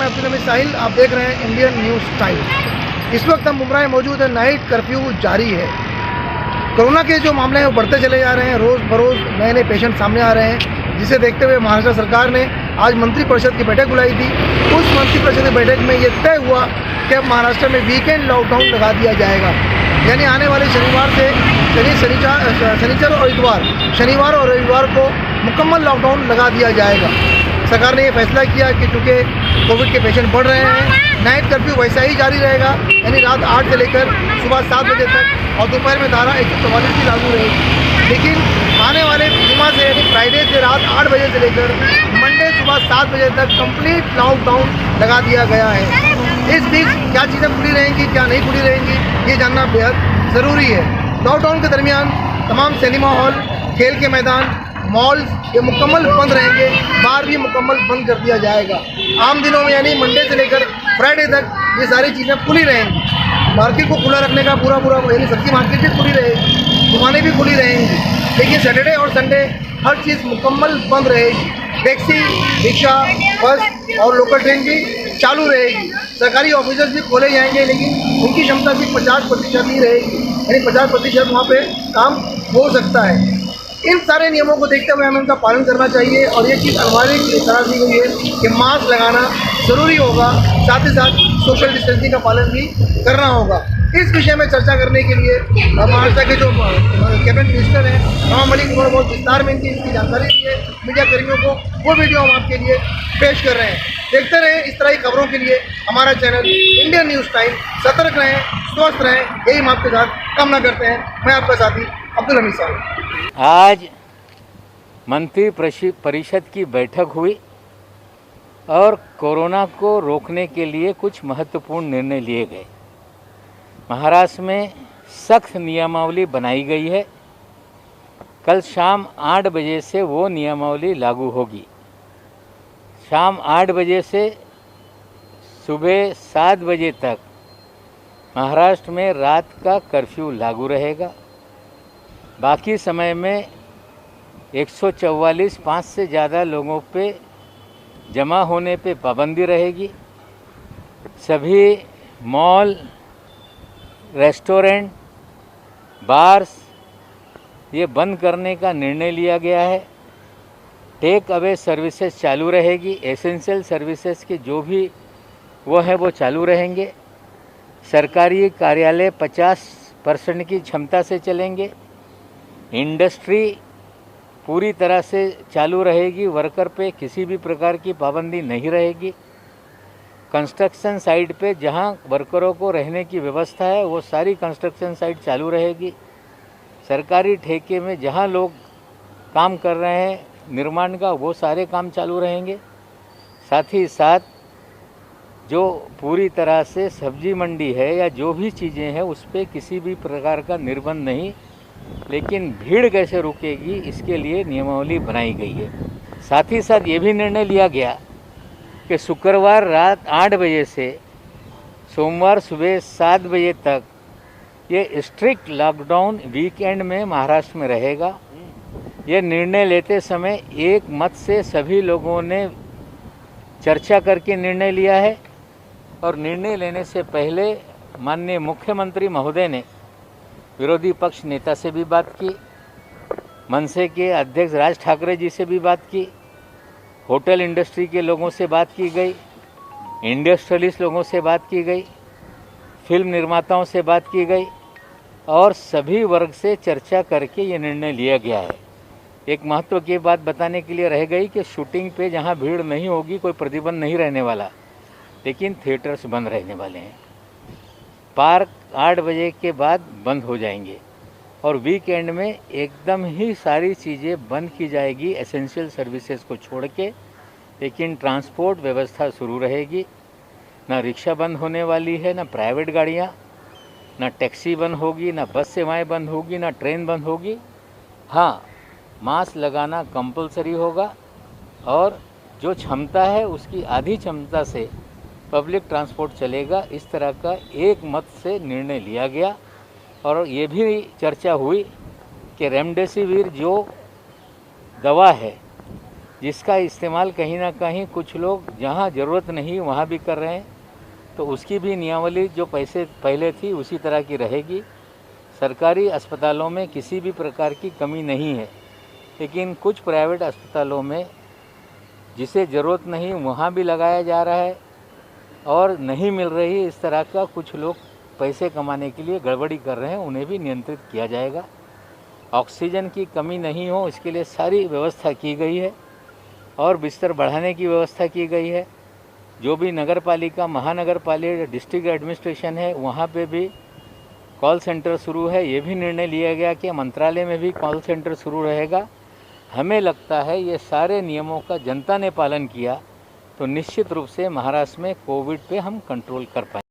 अब्दुल हमीद साहिल, आप देख रहे हैं इंडियन न्यूज़ टाइम। इस वक्त हम मुंबई में मौजूद है। नाइट कर्फ्यू जारी है। कोरोना के जो मामले हैं वो बढ़ते चले जा रहे हैं। रोज़ बरोज़ नए नए पेशेंट सामने आ रहे हैं, जिसे देखते हुए महाराष्ट्र सरकार ने आज मंत्रिपरिषद की बैठक बुलाई थी। उस मंत्रिपरिषद की बैठक में ये तय हुआ कि अब महाराष्ट्र में वीकेंड लॉकडाउन लगा दिया जाएगा, यानी आने वाले शनिवार से शनिवार और इतवार, शनिवार और रविवार को मुकम्मल लॉकडाउन लगा दिया जाएगा। सरकार ने ये फैसला किया कि चूँकि कोविड के पेशेंट बढ़ रहे हैं, नाइट कर्फ्यू वैसा ही जारी रहेगा, यानी रात 8 से लेकर सुबह 7 बजे तक, और दोपहर में धारा 144 भी लागू रहेगी। लेकिन आने वाले जुम्मा से यानी फ्राइडे से रात 8 बजे से लेकर मंडे सुबह 7 बजे तक कंप्लीट लॉकडाउन लगा दिया गया है। इस बीच क्या चीज़ें खुली रहेंगी, क्या नहीं खुली रहेंगी, ये जानना बेहद ज़रूरी है। लॉकडाउन के दरमियान तमाम सिनेमा हॉल, खेल के मैदान, मॉल्स ये मुकम्मल बंद रहेंगे। बार भी मुकम्मल बंद कर दिया जाएगा। आम दिनों में यानी मंडे से लेकर फ्राइडे तक ये सारी चीज़ें खुली रहेंगी। मार्केट को खुला रखने का पूरा यानी सब्जी मार्केट भी खुली रहेगी, दुकानें भी खुली रहेंगी, लेकिन सैटरडे और संडे हर चीज़ मुकम्मल बंद रहेगी। टैक्सी, रिक्शा, बस और लोकल ट्रेन भी चालू रहेगी। सरकारी ऑफिसर्स भी खोले जाएंगे, लेकिन उनकी क्षमता सिर्फ 50% ही रहेगी, यानी 50% वहाँ पे काम हो सकता है। इन सारे नियमों को देखते हुए हमें उनका पालन करना चाहिए, और ये चीज़ अनिवार्य करार दी गई है कि मास्क लगाना ज़रूरी होगा, साथ ही साथ सोशल डिस्टेंसिंग का पालन भी करना होगा। इस विषय में चर्चा करने के लिए महाराष्ट्र के जो कैबिनेट मिनिस्टर हैं नवाब मलिक, उन्होंने बहुत विस्तार में इनकी जानकारी दी है मीडिया कर्मियों को। वो वीडियो हम आपके लिए पेश कर रहे हैं। देखते रहें इस तरह की खबरों के लिए हमारा चैनल इंडियन न्यूज़ टाइम। सतर्क रहें, स्वस्थ रहें, यही हम आपके साथ कामना करते हैं। मैं आपका साथी अब्दुल हमीद साहब। आज मंत्री परिषद की बैठक हुई और कोरोना को रोकने के लिए कुछ महत्वपूर्ण निर्णय लिए गए। महाराष्ट्र में सख्त नियमावली बनाई गई है। कल शाम 8 बजे से वो नियमावली लागू होगी। शाम 8 बजे से सुबह 7 बजे तक महाराष्ट्र में रात का कर्फ्यू लागू रहेगा। बाकी समय में 144 5 से ज़्यादा लोगों पे जमा होने पे पाबंदी रहेगी। सभी मॉल, रेस्टोरेंट, बार्स ये बंद करने का निर्णय लिया गया है। टेक अवे सर्विसेज चालू रहेगी। एसेंशियल सर्विसेज के जो भी वो है वो चालू रहेंगे। सरकारी कार्यालय 50% की क्षमता से चलेंगे। इंडस्ट्री पूरी तरह से चालू रहेगी। वर्कर पे किसी भी प्रकार की पाबंदी नहीं रहेगी। कंस्ट्रक्शन साइट पे जहां वर्करों को रहने की व्यवस्था है वो सारी कंस्ट्रक्शन साइट चालू रहेगी। सरकारी ठेके में जहां लोग काम कर रहे हैं निर्माण का, वो सारे काम चालू रहेंगे। साथ ही साथ जो पूरी तरह से सब्जी मंडी है या जो भी चीज़ें हैं उस पर किसी भी प्रकार का निर्बंध नहीं, लेकिन भीड़ कैसे रुकेगी इसके लिए नियमावली बनाई गई है। साथ ही साथ ये भी निर्णय लिया गया कि शुक्रवार रात 8 बजे से सोमवार सुबह 7 बजे तक ये स्ट्रिक्ट लॉकडाउन वीकेंड में महाराष्ट्र में रहेगा। ये निर्णय लेते समय एक मत से सभी लोगों ने चर्चा करके निर्णय लिया है, और निर्णय लेने से पहले माननीय मुख्यमंत्री महोदय ने विरोधी पक्ष नेता से भी बात की, मनसे के अध्यक्ष राज ठाकरे जी से भी बात की, होटल इंडस्ट्री के लोगों से बात की गई, इंडस्ट्रियलिस्ट लोगों से बात की गई, फिल्म निर्माताओं से बात की गई, और सभी वर्ग से चर्चा करके ये निर्णय लिया गया है। एक महत्व की बात बताने के लिए रह गई कि शूटिंग पे जहाँ भीड़ नहीं होगी कोई प्रतिबंध नहीं रहने वाला, लेकिन थिएटर्स बंद रहने वाले हैं। पार्क 8 बजे के बाद बंद हो जाएंगे, और वीकेंड में एकदम ही सारी चीज़ें बंद की जाएगी एसेंशियल सर्विसेज को छोड़ के। लेकिन ट्रांसपोर्ट व्यवस्था शुरू रहेगी। ना रिक्शा बंद होने वाली है, ना प्राइवेट गाड़ियाँ, ना टैक्सी बंद होगी, ना बस सेवाएं बंद होगी, ना ट्रेन बंद होगी। हाँ, मास्क लगाना कंपलसरी होगा, और जो क्षमता है उसकी आधी क्षमता से पब्लिक ट्रांसपोर्ट चलेगा। इस तरह का एक मत से निर्णय लिया गया। और ये भी चर्चा हुई कि रेमडेसिविर जो दवा है जिसका इस्तेमाल कहीं ना कहीं कुछ लोग जहां ज़रूरत नहीं वहां भी कर रहे हैं। तो उसकी भी नियमावली जो पैसे पहले थी उसी तरह की रहेगी। सरकारी अस्पतालों में किसी भी प्रकार की कमी नहीं है, लेकिन कुछ प्राइवेट अस्पतालों में जिसे ज़रूरत नहीं वहाँ भी लगाया जा रहा है और नहीं मिल रही इस तरह का कुछ लोग पैसे कमाने के लिए गड़बड़ी कर रहे हैं, उन्हें भी नियंत्रित किया जाएगा। ऑक्सीजन की कमी नहीं हो इसके लिए सारी व्यवस्था की गई है और बिस्तर बढ़ाने की व्यवस्था की गई है। जो भी नगर पालिका, महानगर पालिका, डिस्ट्रिक्ट एडमिनिस्ट्रेशन है वहाँ पे भी कॉल सेंटर शुरू है। ये भी निर्णय लिया गया कि मंत्रालय में भी कॉल सेंटर शुरू रहेगा। हमें लगता है ये सारे नियमों का जनता ने पालन किया तो निश्चित रूप से महाराष्ट्र में कोविड पे हम कंट्रोल कर पाएंगे।